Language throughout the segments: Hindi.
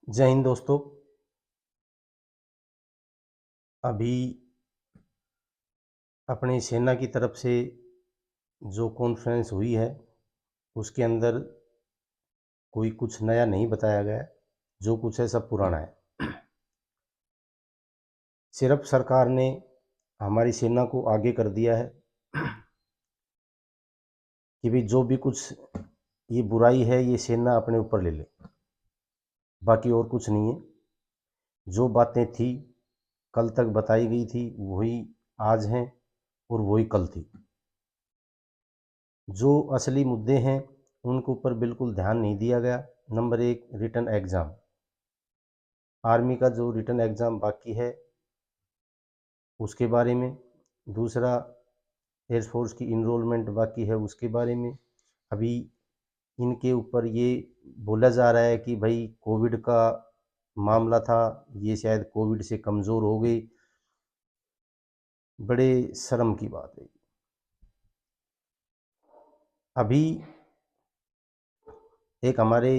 जय हिंद दोस्तों। अभी अपनी सेना की तरफ से जो कॉन्फ्रेंस हुई है उसके अंदर कोई कुछ नया नहीं बताया गया। जो कुछ है सब पुराना है। सिर्फ सरकार ने हमारी सेना को आगे कर दिया है कि भाई जो भी कुछ ये बुराई है ये सेना अपने ऊपर ले ले, बाकी और कुछ नहीं है। जो बातें थी कल तक बताई गई थी वही आज हैं और वही कल थी। जो असली मुद्दे हैं उनके ऊपर बिल्कुल ध्यान नहीं दिया गया। नंबर एक, रिटन एग्ज़ाम। आर्मी का जो रिटन एग्ज़ाम बाकी है उसके बारे में। दूसरा, एयरफोर्स की इनरोलमेंट बाकी है उसके बारे में। अभी इनके ऊपर ये बोला जा रहा है कि भाई कोविड का मामला था, ये शायद कोविड से कमज़ोर हो गई। बड़े शर्म की बात है। अभी एक हमारे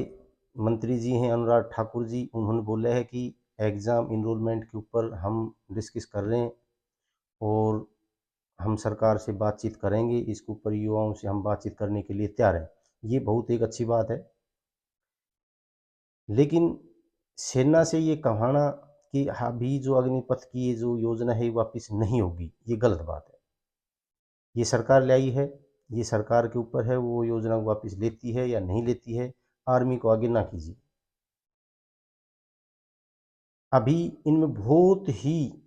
मंत्री जी हैं अनुराग ठाकुर जी, उन्होंने बोला है कि एग्ज़ाम इनरोलमेंट के ऊपर हम डिस्कस कर रहे हैं और हम सरकार से बातचीत करेंगे, इसके ऊपर युवाओं से हम बातचीत करने के लिए तैयार हैं। ये बहुत एक अच्छी बात है। लेकिन सेना से ये कहना कि अभी जो अग्निपथ की ये जो योजना है वापस नहीं होगी, ये गलत बात है। ये सरकार लाई है, ये सरकार के ऊपर है वो योजना वापस लेती है या नहीं लेती है। आर्मी को आगे ना कीजिए। अभी इनमें बहुत ही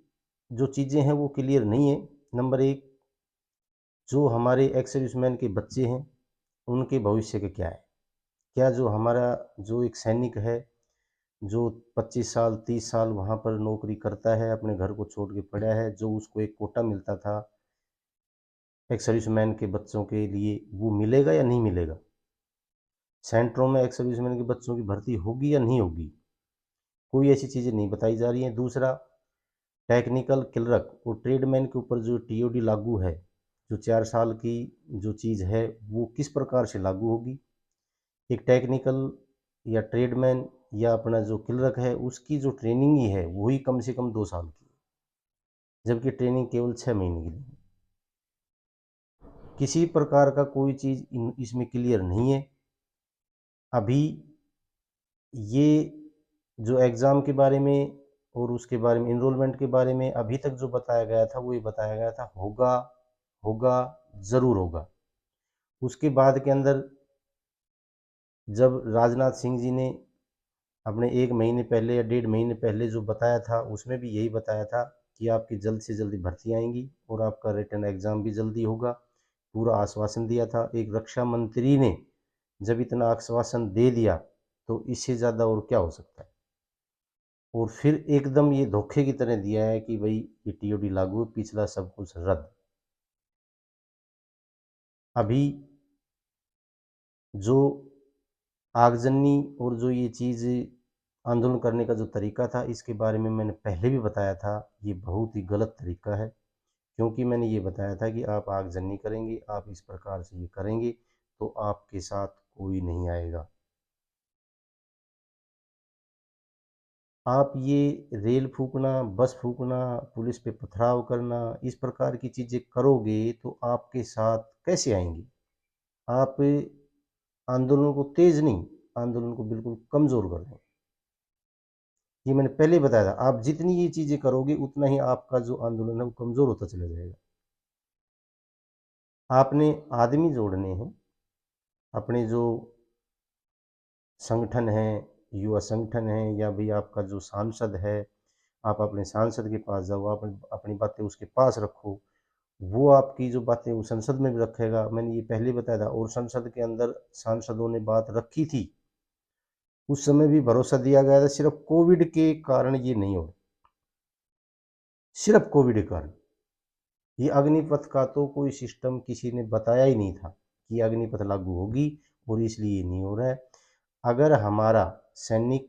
जो चीज़ें हैं वो क्लियर नहीं है। नंबर एक, जो हमारे एक्स सर्विसमैन के बच्चे हैं उनके भविष्य का क्या है। क्या जो हमारा जो एक सैनिक है जो 25 साल 30 साल वहाँ पर नौकरी करता है, अपने घर को छोड़ के पड़ा है, जो उसको एक कोटा मिलता था एक्स सर्विसमैन के बच्चों के लिए, वो मिलेगा या नहीं मिलेगा। सेंटरों में एक्स सर्विसमैन के बच्चों की भर्ती होगी या नहीं होगी, कोई ऐसी चीज़ें नहीं बताई जा रही हैं। दूसरा, टेक्निकल क्लर्क और ट्रेडमैन के ऊपर जो टीओडी लागू है, जो 4 साल की जो चीज़ है वो किस प्रकार से लागू होगी। एक टेक्निकल या ट्रेडमैन या अपना जो क्लर्क है उसकी जो ट्रेनिंग ही है वही कम से कम 2 साल की, जबकि ट्रेनिंग केवल 6 महीने की दी। किसी प्रकार का कोई चीज़ इसमें क्लियर नहीं है। अभी ये जो एग्ज़ाम के बारे में और उसके बारे में इनरोलमेंट के बारे में अभी तक जो बताया गया था वो ये बताया गया था होगा, होगा, ज़रूर होगा। उसके बाद के अंदर जब राजनाथ सिंह जी ने अपने 1 महीने पहले या 1.5 महीने पहले जो बताया था उसमें भी यही बताया था कि आपकी जल्द से जल्दी भर्ती आएंगी और आपका रिटन एग्ज़ाम भी जल्दी होगा। पूरा आश्वासन दिया था। एक रक्षा मंत्री ने जब इतना आश्वासन दे दिया तो इससे ज़्यादा और क्या हो सकता है। और फिर एकदम ये धोखे की तरह दिया है कि भाई ये टीओडी लागू है, पिछला सब कुछ रद्द। अभी जो आगजनी और जो ये चीज़ आंदोलन करने का जो तरीका था इसके बारे में मैंने पहले भी बताया था, ये बहुत ही गलत तरीका है। क्योंकि मैंने ये बताया था कि आप आगजनी करेंगे, आप इस प्रकार से ये करेंगे तो आपके साथ कोई नहीं आएगा। आप ये रेल फूकना, बस फूकना, पुलिस पे पथराव करना, इस प्रकार की चीज़ें करोगे तो आपके साथ कैसे आएंगी। आप आंदोलन को तेज नहीं, आंदोलन को बिल्कुल कमज़ोर कर दें। ये मैंने पहले बताया था। आप जितनी ये चीज़ें करोगे उतना ही आपका जो आंदोलन है वो कमज़ोर होता चला जाएगा। आपने आदमी जोड़ने हैं, अपने जो संगठन है, युवा संगठन है या भी आपका जो सांसद है, आप अपने सांसद के पास जाओ, आप अपनी बातें उसके पास रखो। वो आपकी जो बातें वो संसद में भी रखेगा। मैंने ये पहले बताया था। और संसद के अंदर सांसदों ने बात रखी थी, उस समय भी भरोसा दिया गया था सिर्फ कोविड के कारण ये नहीं हो, सिर्फ कोविड के कारण। ये अग्निपथ का तो कोई सिस्टम किसी ने बताया ही नहीं था कि अग्निपथ लागू होगी और इसलिए ये नहीं हो रहा है। अगर हमारा सैनिक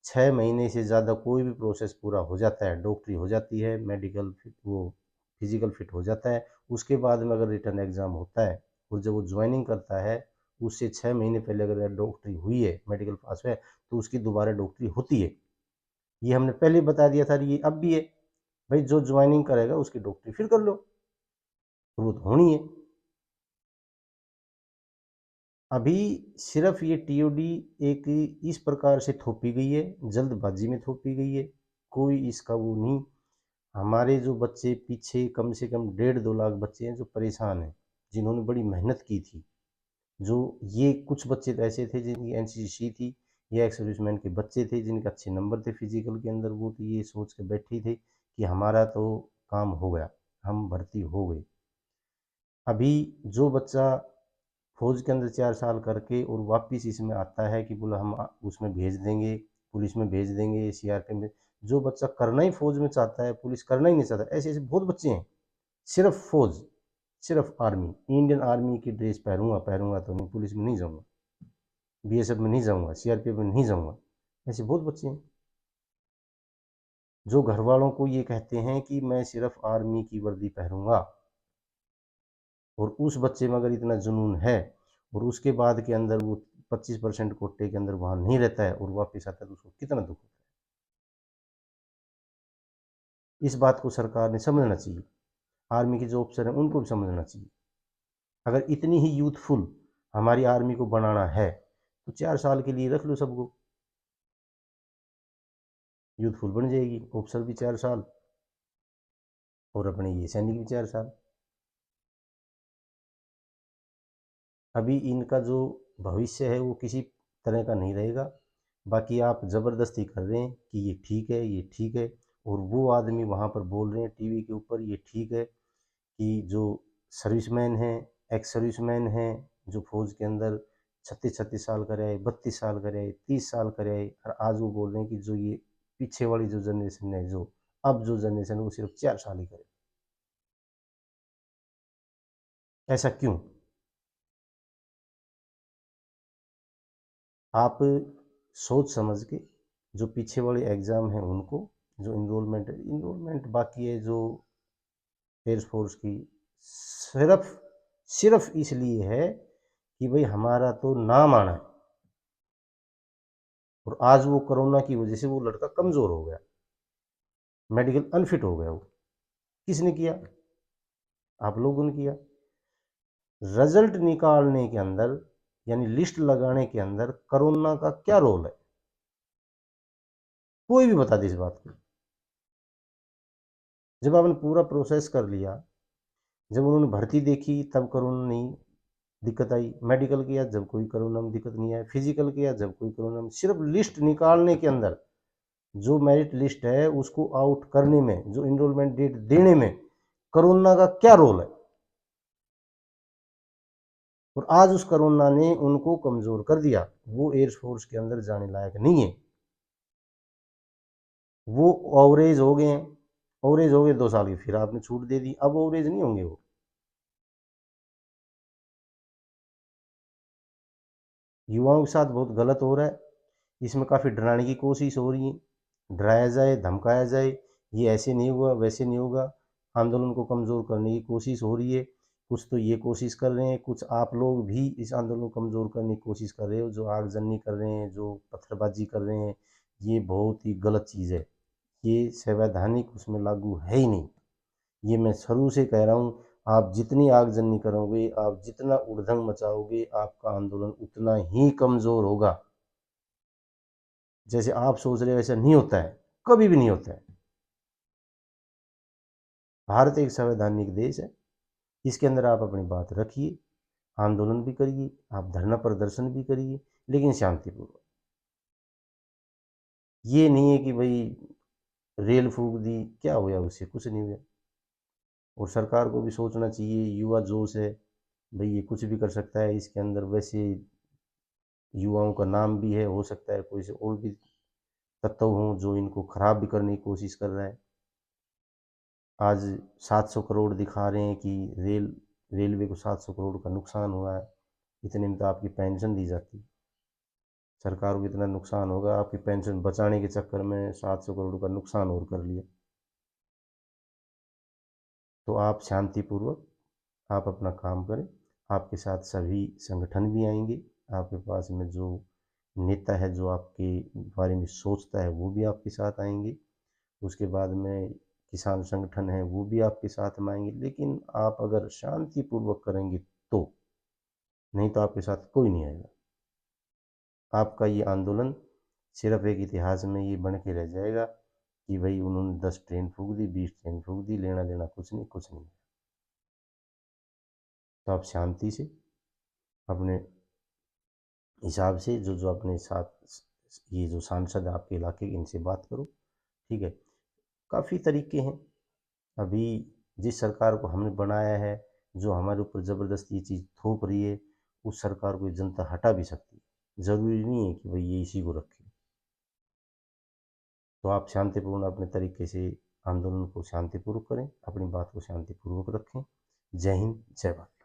6 महीने से ज़्यादा कोई भी प्रोसेस पूरा हो जाता है, डॉक्टरी हो जाती है, मेडिकल फिट वो फिजिकल फिट हो जाता है, उसके बाद में अगर रिटर्न एग्ज़ाम होता है और जब वो ज्वाइनिंग करता है उससे 6 महीने पहले अगर डॉक्टरी हुई है, मेडिकल पास है, तो उसकी दोबारा डॉक्टरी होती है। ये हमने पहले बता दिया था, ये अब भी है। भाई जो ज्वाइनिंग करेगा उसकी डॉक्टरी फिर कर लो, वो तो होनी है। अभी सिर्फ ये टीओडी एक इस प्रकार से थोपी गई है, जल्दबाजी में थोपी गई है, कोई इसका वो नहीं। हमारे जो बच्चे पीछे कम से कम 1.5-2 लाख बच्चे हैं जो परेशान हैं, जिन्होंने बड़ी मेहनत की थी। जो ये कुछ बच्चे तो ऐसे थे जिनकी एनसीसी थी, या एक्स सर्विसमैन के बच्चे थे जिनके अच्छे नंबर थे फिजिकल के अंदर, वो तो ये सोच के बैठे थे कि हमारा तो काम हो गया, हम भर्ती हो गए। अभी जो बच्चा फौज के अंदर 4 साल करके और वापस इसमें आता है कि बोला हम उसमें भेज देंगे, पुलिस में भेज देंगे, सीआरपीएफ में, जो बच्चा करना ही फौज में चाहता है, पुलिस करना ही नहीं चाहता, ऐसे ऐसे बहुत बच्चे हैं। सिर्फ फौज, सिर्फ आर्मी, इंडियन आर्मी की ड्रेस पहनूंगा, पहनूंगा तो नहीं, पुलिस में नहीं जाऊंगा, बीएसएफ में नहीं जाऊंगा, सीआरपीएफ में नहीं जाऊंगा, ऐसे बहुत बच्चे हैं जो घर वालों को ये कहते हैं कि मैं सिर्फ आर्मी की वर्दी पहनूंगा। और उस बच्चे में अगर इतना जुनून है और उसके बाद के अंदर वो 25% कोटे के अंदर वहाँ नहीं रहता है और वापस आता है, तो उसको कितना दुख होता है। इस बात को सरकार ने समझना चाहिए, आर्मी के जो ऑफिसर हैं उनको भी समझना चाहिए। अगर इतनी ही यूथफुल हमारी आर्मी को बनाना है तो 4 साल के लिए रख लो सबको, यूथफुल बन जाएगी, ऑफिसर भी 4 साल और अपने ये सैनिक भी 4 साल। अभी इनका जो भविष्य है वो किसी तरह का नहीं रहेगा। बाकी आप ज़बरदस्ती कर रहे हैं कि ये ठीक है, ये ठीक है, और वो आदमी वहाँ पर बोल रहे हैं टीवी के ऊपर ये ठीक है कि जो सर्विसमैन हैं, एक्स सर्विसमैन हैं, जो फौज के अंदर 36-36 साल का रहे, 32 साल का रहे, 30 साल का रहे, और आज वो बोल रहे हैं कि जो ये पीछे वाली जो जनरेशन है, जो अब जो जनरेशन है, वो सिर्फ 4 साल ही करे। ऐसा क्यों? आप सोच समझ के जो पीछे वाले एग्ज़ाम हैं उनको, जो इनरोलमेंट बाकी है जो एयरफोर्स की, सिर्फ सिर्फ इसलिए है कि भाई हमारा तो नाम आना है। और आज वो कोरोना की वजह से वो लड़का कमज़ोर हो गया, मेडिकल अनफिट हो गया। वो किसने किया? आप लोगों ने किया। रिजल्ट निकालने के अंदर, यानी लिस्ट लगाने के अंदर कोरोना का क्या रोल है? कोई भी बता दे इस बात को। जब आपने पूरा प्रोसेस कर लिया, जब उन्होंने भर्ती देखी तब कोरोना नहीं दिक्कत आई, मेडिकल किया जब कोई कोरोना में दिक्कत नहीं आई, फिजिकल किया जब कोई कोरोना में, सिर्फ लिस्ट निकालने के अंदर, जो मेरिट लिस्ट है उसको आउट करने में, जो इनरोलमेंट डेट देने में कोरोना का क्या रोल है? और आज उस कोरोना ने उनको कमजोर कर दिया, वो एयरफोर्स के अंदर जाने लायक नहीं है। वो ओवरेज हो गए हैं, ओवरेज हो गए 2 साल की, फिर आपने छूट दे दी, अब ओवरेज नहीं होंगे वो। युवाओं के साथ बहुत गलत हो रहा है, इसमें काफ़ी डराने की कोशिश हो रही है, डराया जाए, धमकाया जाए, ये ऐसे नहीं होगा, वैसे नहीं होगा, आंदोलन को कमज़ोर करने की कोशिश हो रही है। कुछ तो ये कोशिश कर रहे हैं, कुछ आप लोग भी इस आंदोलन को कमज़ोर करने की कोशिश कर रहे हो, जो आगजनी कर रहे हैं, जो पत्थरबाजी कर रहे हैं, ये बहुत ही गलत चीज़ है। ये संवैधानिक उसमें लागू है ही नहीं। ये मैं शुरू से कह रहा हूँ, आप जितनी आगजनी करोगे, आप जितना उधम मचाओगे, आपका आंदोलन उतना ही कमज़ोर होगा। जैसे आप सोच रहे हो वैसा नहीं होता है, कभी भी नहीं होता है। भारत एक संवैधानिक देश है, इसके अंदर आप अपनी बात रखिए, आंदोलन भी करिए, आप धरना प्रदर्शन भी करिए, लेकिन शांतिपूर्वक। ये नहीं है कि भाई रेल फूंक दी, क्या हुआ उससे? कुछ नहीं हुआ। और सरकार को भी सोचना चाहिए, युवा जोश है, भाई ये कुछ भी कर सकता है, इसके अंदर वैसे युवाओं का नाम भी है, हो सकता है कोई से और भी तत्व हों जो इनको खराब भी करने की कोशिश कर रहा है। आज 700 करोड़ दिखा रहे हैं कि रेलवे को 700 करोड़ का नुकसान हुआ है, इतने में तो आपकी पेंशन दी जाती। सरकार को इतना नुकसान होगा, आपकी पेंशन बचाने के चक्कर में 700 करोड़ का नुकसान और कर लिया। तो आप शांतिपूर्वक आप अपना काम करें, आपके साथ सभी संगठन भी आएंगे, आपके पास में जो नेता है जो आपके बारे में सोचता है वो भी आपके साथ आएंगे, उसके बाद में किसान संगठन है वो भी आपके साथ में आएंगे, लेकिन आप अगर शांतिपूर्वक करेंगे तो, नहीं तो आपके साथ कोई नहीं आएगा। आपका ये आंदोलन सिर्फ एक इतिहास में ये बन के रह जाएगा कि भाई उन्होंने 10 ट्रेन फूंक दी, 20 ट्रेन फूंक दी, लेना देना कुछ नहीं, कुछ नहीं। तो आप शांति से अपने हिसाब से जो जो अपने साथ ये जो सांसद आपके इलाके के, इनसे बात करो, ठीक है। काफ़ी तरीके हैं। अभी जिस सरकार को हमने बनाया है, जो हमारे ऊपर ज़बरदस्ती ये चीज़ थोप रही है, उस सरकार को ये जनता हटा भी सकती है। ज़रूरी नहीं है कि भाई ये इसी को रखे। तो आप शांतिपूर्ण अपने तरीके से आंदोलन को शांतिपूर्वक करें, अपनी बात को शांतिपूर्वक रखें। जय हिंद, जय भारत।